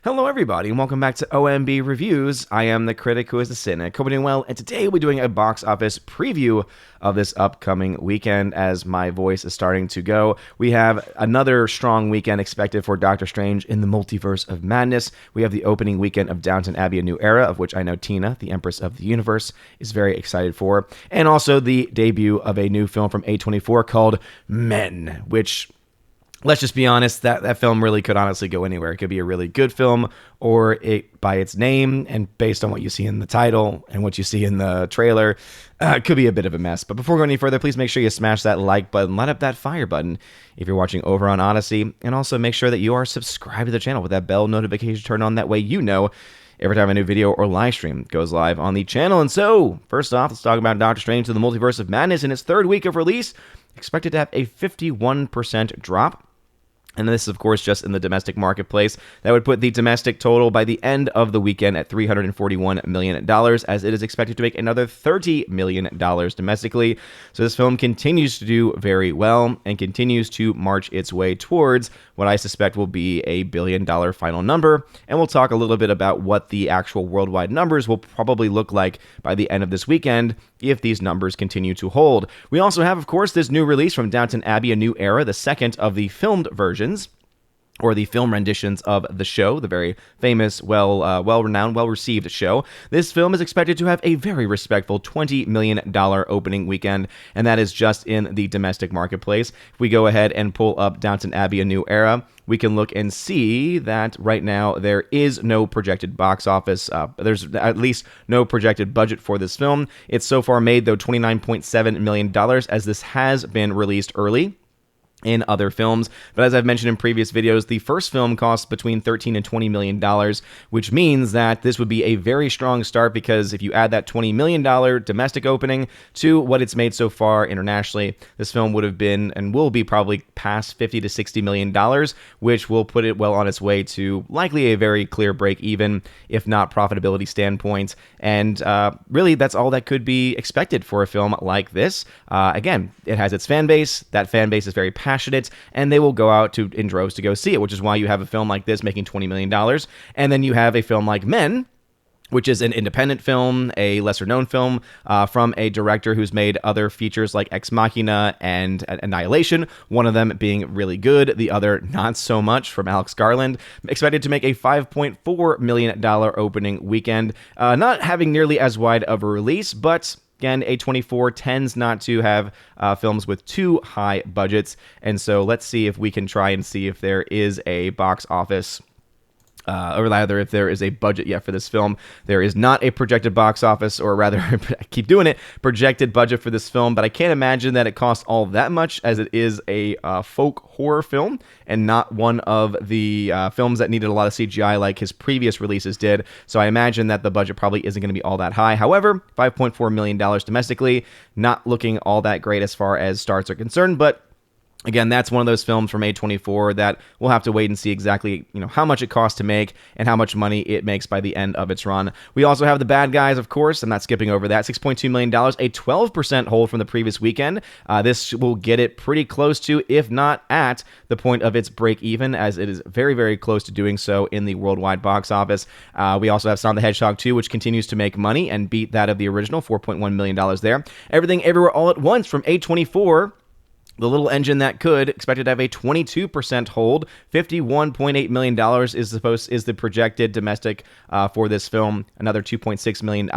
Hello, everybody, and welcome back to OMB Reviews. I am the critic who is the cynic. Hope you're doing well, and today we'll be doing a box office preview of this upcoming weekend as my voice is starting to go. We have another strong weekend expected for Doctor Strange in the Multiverse of Madness. We have the opening weekend of Downton Abbey, A New Era, of which I know Tina, the Empress of the Universe, is very excited for, and also the debut of a new film from A24 called Men, which... let's just be honest, that film really could honestly go anywhere. It could be a really good film, or it, by its name and based on what you see in the title and what you see in the trailer, it could be a bit of a mess. But before going any further, please make sure you smash that like button, light up that fire button if you're watching over on Odyssey, and also make sure that you are subscribed to the channel with that bell notification turned on. That way you know every time a new video or live stream goes live on the channel. And so, first off, let's talk about Doctor Strange to the Multiverse of Madness in its third week of release. Expected to have a 51% drop. And this is, of course, just in the domestic marketplace. That would put the domestic total by the end of the weekend at $341 million, as it is expected to make another $30 million domestically. So this film continues to do very well and continues to march its way towards what I suspect will be a billion-dollar final number. And we'll talk a little bit about what the actual worldwide numbers will probably look like by the end of this weekend if these numbers continue to hold. We also have, of course, this new release from Downton Abbey, A New Era, the second of the filmed versions, or the film renditions of the show, the very famous, well-renowned, well-received show. This film is expected to have a very respectful $20 million opening weekend, and that is just in the domestic marketplace. If we go ahead and pull up Downton Abbey, A New Era, we can look and see that right now there is no projected box office. There's at least no projected budget for this film. It's so far made, though, $29.7 million, as this has been released early in other films. But as I've mentioned in previous videos, the first film costs between $13 and $20 million, which means that this would be a very strong start, because if you add that $20 million domestic opening to what it's made so far internationally, this film would have been and will be probably past $50 to $60 million, which will put it well on its way to likely a very clear break even, if not profitability standpoint. And really, that's all that could be expected for a film like this. Again, it has its fan base. That fan base is very passionate, and they will go out in droves to go see it, which is why you have a film like this making $20 million, and then you have a film like Men, which is an independent film, a lesser-known film from a director who's made other features like Ex Machina and Annihilation, one of them being really good, the other not so much, from Alex Garland. Expected to make a $5.4 million opening weekend, not having nearly as wide of a release, but... again, A24 tends not to have films with too high budgets, and so let's see if we can try and see if there is a box office, or rather, if there is a budget yet for this film. There is not a projected box office, or rather, I keep doing it, projected budget for this film, but I can't imagine that it costs all that much, as it is a folk horror film, and not one of the films that needed a lot of CGI like his previous releases did, so I imagine that the budget probably isn't going to be all that high. However, $5.4 million domestically, not looking all that great as far as starts are concerned, but again, that's one of those films from A24 that we'll have to wait and see exactly, how much it costs to make and how much money it makes by the end of its run. We also have The Bad Guys, of course. I'm not skipping over that. $6.2 million, a 12% hold from the previous weekend. This will get it pretty close to, if not at, the point of its break even, as it is very, very close to doing so in the worldwide box office. We also have Sonic the Hedgehog 2, which continues to make money and beat that of the original, $4.1 million there. Everything Everywhere All at Once from A24, the little engine that could, expected to have a 22% hold. $51.8 million is the projected domestic for this film. Another $2.6 million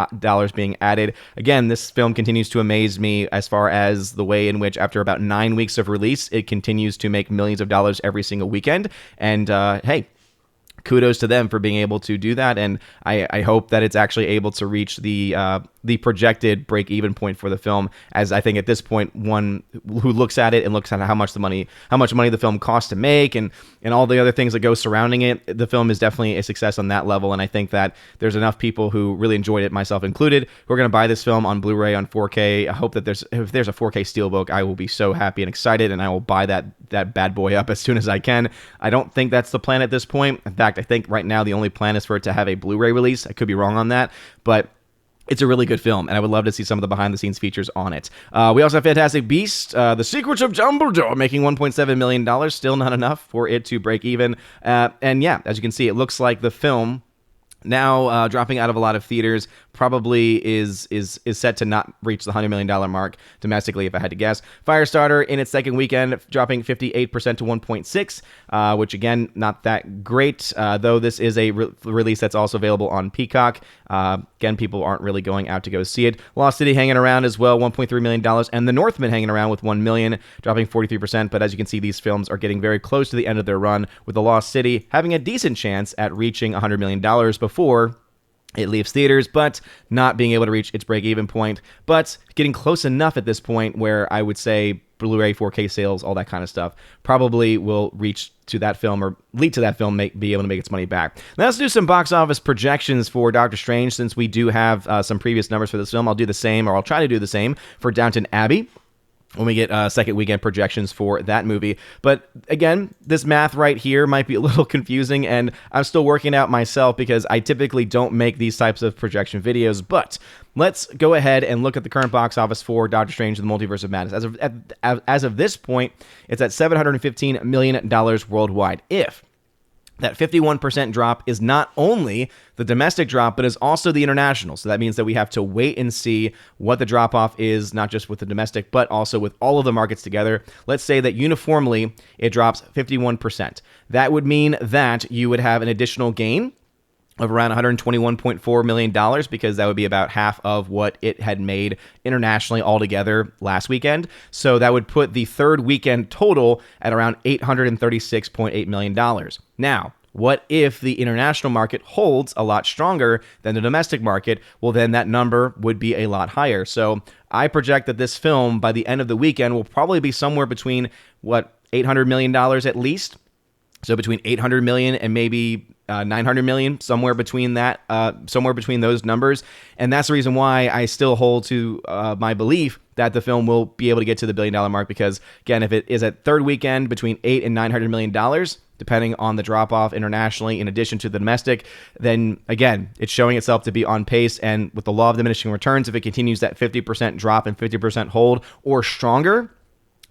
being added. Again, this film continues to amaze me as far as the way in which, after about 9 weeks of release, it continues to make millions of dollars every single weekend. And hey, kudos to them for being able to do that, and I hope that it's actually able to reach the projected break-even point for the film, as I think at this point, one who looks at it and looks at how much money the film costs to make, and all the other things that go surrounding it, the film is definitely a success on that level, and I think that there's enough people who really enjoyed it, myself included, who are going to buy this film on Blu-ray, on 4K. I hope that if there's a 4K Steelbook, I will be so happy and excited, and I will buy that bad boy up as soon as I can. I don't think that's the plan at this point. In fact, I think right now the only plan is for it to have a Blu-ray release. I could be wrong on that, but it's a really good film, and I would love to see some of the behind-the-scenes features on it. We also have Fantastic Beasts, The Secrets of Dumbledore, making $1.7 million. Still not enough for it to break even. And yeah, as you can see, it looks like the film, now dropping out of a lot of theaters, probably is set to not reach the $100 million mark domestically, if I had to guess. Firestarter, in its second weekend, dropping 58% to 1.6, which again, not that great, though this is a release that's also available on Peacock. Again, people aren't really going out to go see it. Lost City hanging around as well, $1.3 million, and The Northman hanging around with $1 million, dropping 43%. But as you can see, these films are getting very close to the end of their run, with The Lost City having a decent chance at reaching $100 million before it leaves theaters, but not being able to reach its break-even point, but getting close enough at this point where I would say Blu-ray, 4K sales, all that kind of stuff, probably will reach to that film or lead to that film be able to make its money back. Now let's do some box office projections for Doctor Strange. Since we do have some previous numbers for this film, I'll do the same, or I'll try to do the same for Downton Abbey when we get second weekend projections for that movie. But again, this math right here might be a little confusing, and I'm still working out myself because I typically don't make these types of projection videos. But let's go ahead and look at the current box office for Doctor Strange and the Multiverse of Madness. As of this point, it's at $715 million worldwide. If that 51% drop is not only the domestic drop, but is also the international. So that means that we have to wait and see what the drop-off is, not just with the domestic, but also with all of the markets together. Let's say that uniformly it drops 51%. That would mean that you would have an additional gain of around $121.4 million, because that would be about half of what it had made internationally altogether last weekend. So that would put the third weekend total at around $836.8 million. Now, what if the international market holds a lot stronger than the domestic market? Well, then that number would be a lot higher. So I project that this film, by the end of the weekend, will probably be somewhere between, $800 million at least? So between 800 million and maybe 900 million, somewhere between those numbers. And that's the reason why I still hold to my belief that the film will be able to get to the $1 billion mark, because again, if it is at third weekend between $800 and $900 million, depending on the drop-off internationally, in addition to the domestic, then again, it's showing itself to be on pace. And with the law of diminishing returns, if it continues that 50% drop and 50% hold or stronger,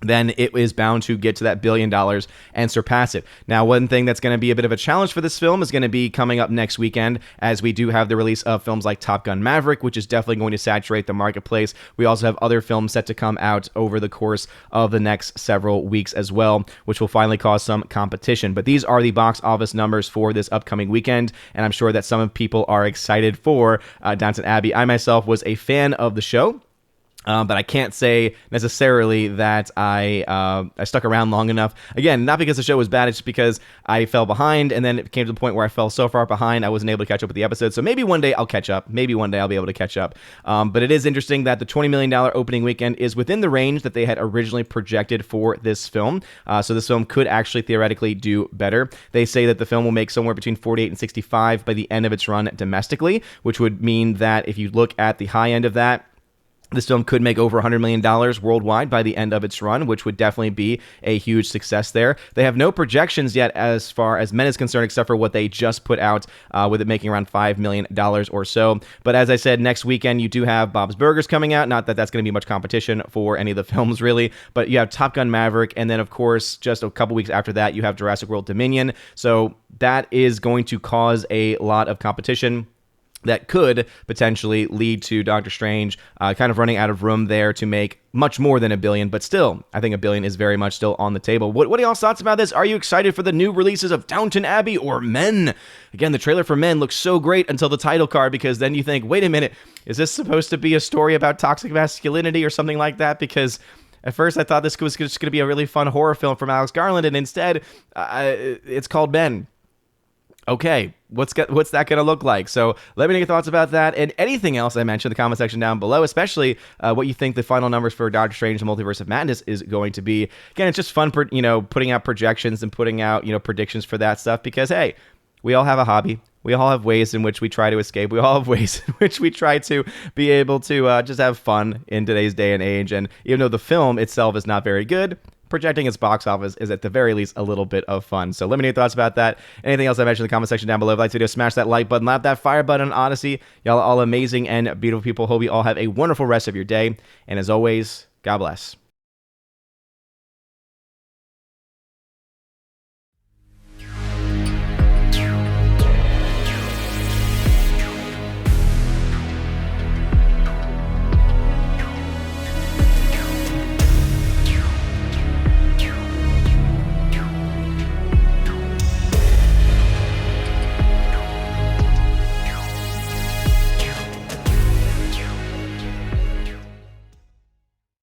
then it is bound to get to that $1 billion and surpass it. Now, one thing that's going to be a bit of a challenge for this film is going to be coming up next weekend, as we do have the release of films like Top Gun Maverick, which is definitely going to saturate the marketplace. We also have other films set to come out over the course of the next several weeks as well, which will finally cause some competition. But these are the box office numbers for this upcoming weekend, and I'm sure that some people are excited for Downton Abbey. I myself was a fan of the show. But I can't say necessarily that I stuck around long enough. Again, not because the show was bad, it's just because I fell behind, and then it came to the point where I fell so far behind I wasn't able to catch up with the episodes. So maybe one day I'll catch up. Maybe one day I'll be able to catch up. But it is interesting that the $20 million opening weekend is within the range that they had originally projected for this film. So this film could actually theoretically do better. They say that the film will make somewhere between 48 and 65 by the end of its run domestically, which would mean that if you look at the high end of that, this film could make over $100 million worldwide by the end of its run, which would definitely be a huge success there. They have no projections yet as far as Men is concerned, except for what they just put out, with it making around $5 million or so. But as I said, next weekend you do have Bob's Burgers coming out. Not that that's going to be much competition for any of the films, really. But you have Top Gun Maverick, and then, of course, just a couple weeks after that, you have Jurassic World Dominion. So that is going to cause a lot of competition that could potentially lead to Doctor Strange kind of running out of room there to make much more than $1 billion, but still, I think $1 billion is very much still on the table. What are y'all's thoughts about this? Are you excited for the new releases of Downton Abbey or Men? Again, the trailer for Men looks so great until the title card, because then you think, wait a minute, is this supposed to be a story about toxic masculinity or something like that? Because at first I thought this was just going to be a really fun horror film from Alex Garland, and instead it's called Men. Okay, what's that going to look like? So let me know your thoughts about that and anything else I mentioned in the comment section down below, especially what you think the final numbers for Doctor Strange and Multiverse of Madness is going to be. Again, it's just fun, putting out projections and putting out, predictions for that stuff, because, hey, we all have a hobby. We all have ways in which we try to escape. We all have ways in which we try to be able to just have fun in today's day and age. And even though the film itself is not very good, projecting its box office is at the very least a little bit of fun. So let me know your thoughts about that. Anything else I mentioned in the comment section down below. If you like the video, smash that like button, slap that fire button on Odyssey. Y'all are all amazing and beautiful people. Hope you all have a wonderful rest of your day. And as always, God bless.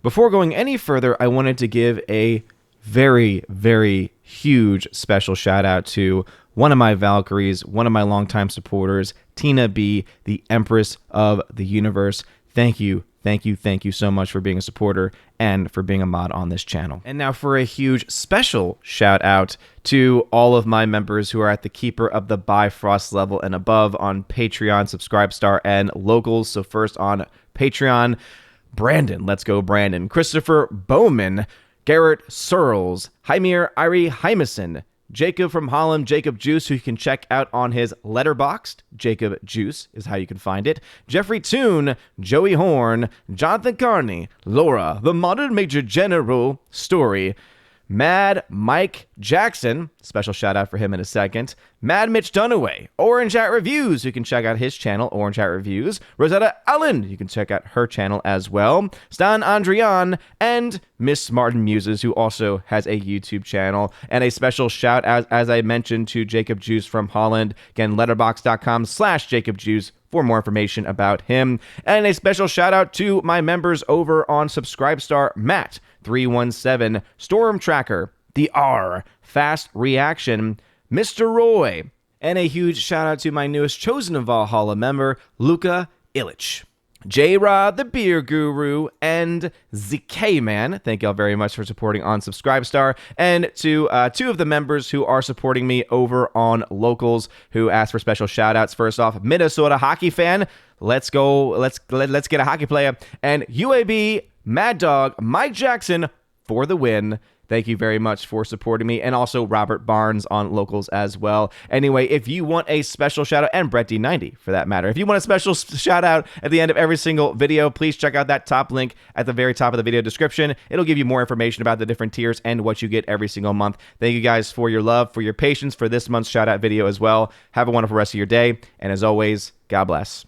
Before going any further, I wanted to give a very, very huge special shout out to one of my Valkyries, one of my longtime supporters, Tina B, the Empress of the Universe. Thank you. Thank you so much for being a supporter and for being a mod on this channel. And now for a huge special shout out to all of my members who are at the Keeper of the Bifrost level and above on Patreon, Subscribestar, and Locals. So first on Patreon, Brandon, let's go Brandon, Christopher Bowman, Garrett Searles, Hymir Irie Hymason, Jacob from Holland, Jacob Juice, who you can check out on his Letterboxd. Jacob Juice is how you can find it. Jeffrey Toon, Joey Horn, Jonathan Carney, Laura, the Modern Major General, Story, Mad Mike Jackson, special shout out for him in a second, Mad Mitch Dunaway, Orange Hat Reviews, you can check out his channel, Orange Hat Reviews, Rosetta Allen, you can check out her channel as well, Stan Andrian, and Miss Martin Muses, who also has a YouTube channel, and a special shout out, as I mentioned, to Jacob Juice from Holland, again, letterboxd.com/Jacob Juice for more information about him, and a special shout out to my members over on Subscribestar, Matt 317, Storm Tracker, The R, Fast Reaction, Mr. Roy, and a huge shout out to my newest Chosen of Valhalla member, Luka Illich. J-Rod, the Beer Guru, and ZK Man. Thank y'all very much for supporting on Subscribestar. And to two of the members who are supporting me over on Locals, who asked for special shout-outs. First off, Minnesota hockey fan. Let's go. Let's get a hockey player. And UAB, Mad Dog, Mike Jackson for the win. Thank you very much for supporting me, and also Robert Barnes on Locals as well. Anyway, if you want a special shout out, and Brett D90 for that matter, if you want a special shout out at the end of every single video, please check out that top link at the very top of the video description. It'll give you more information about the different tiers and what you get every single month. Thank you guys for your love, for your patience, for this month's shout out video as well. Have a wonderful rest of your day, and as always, God bless.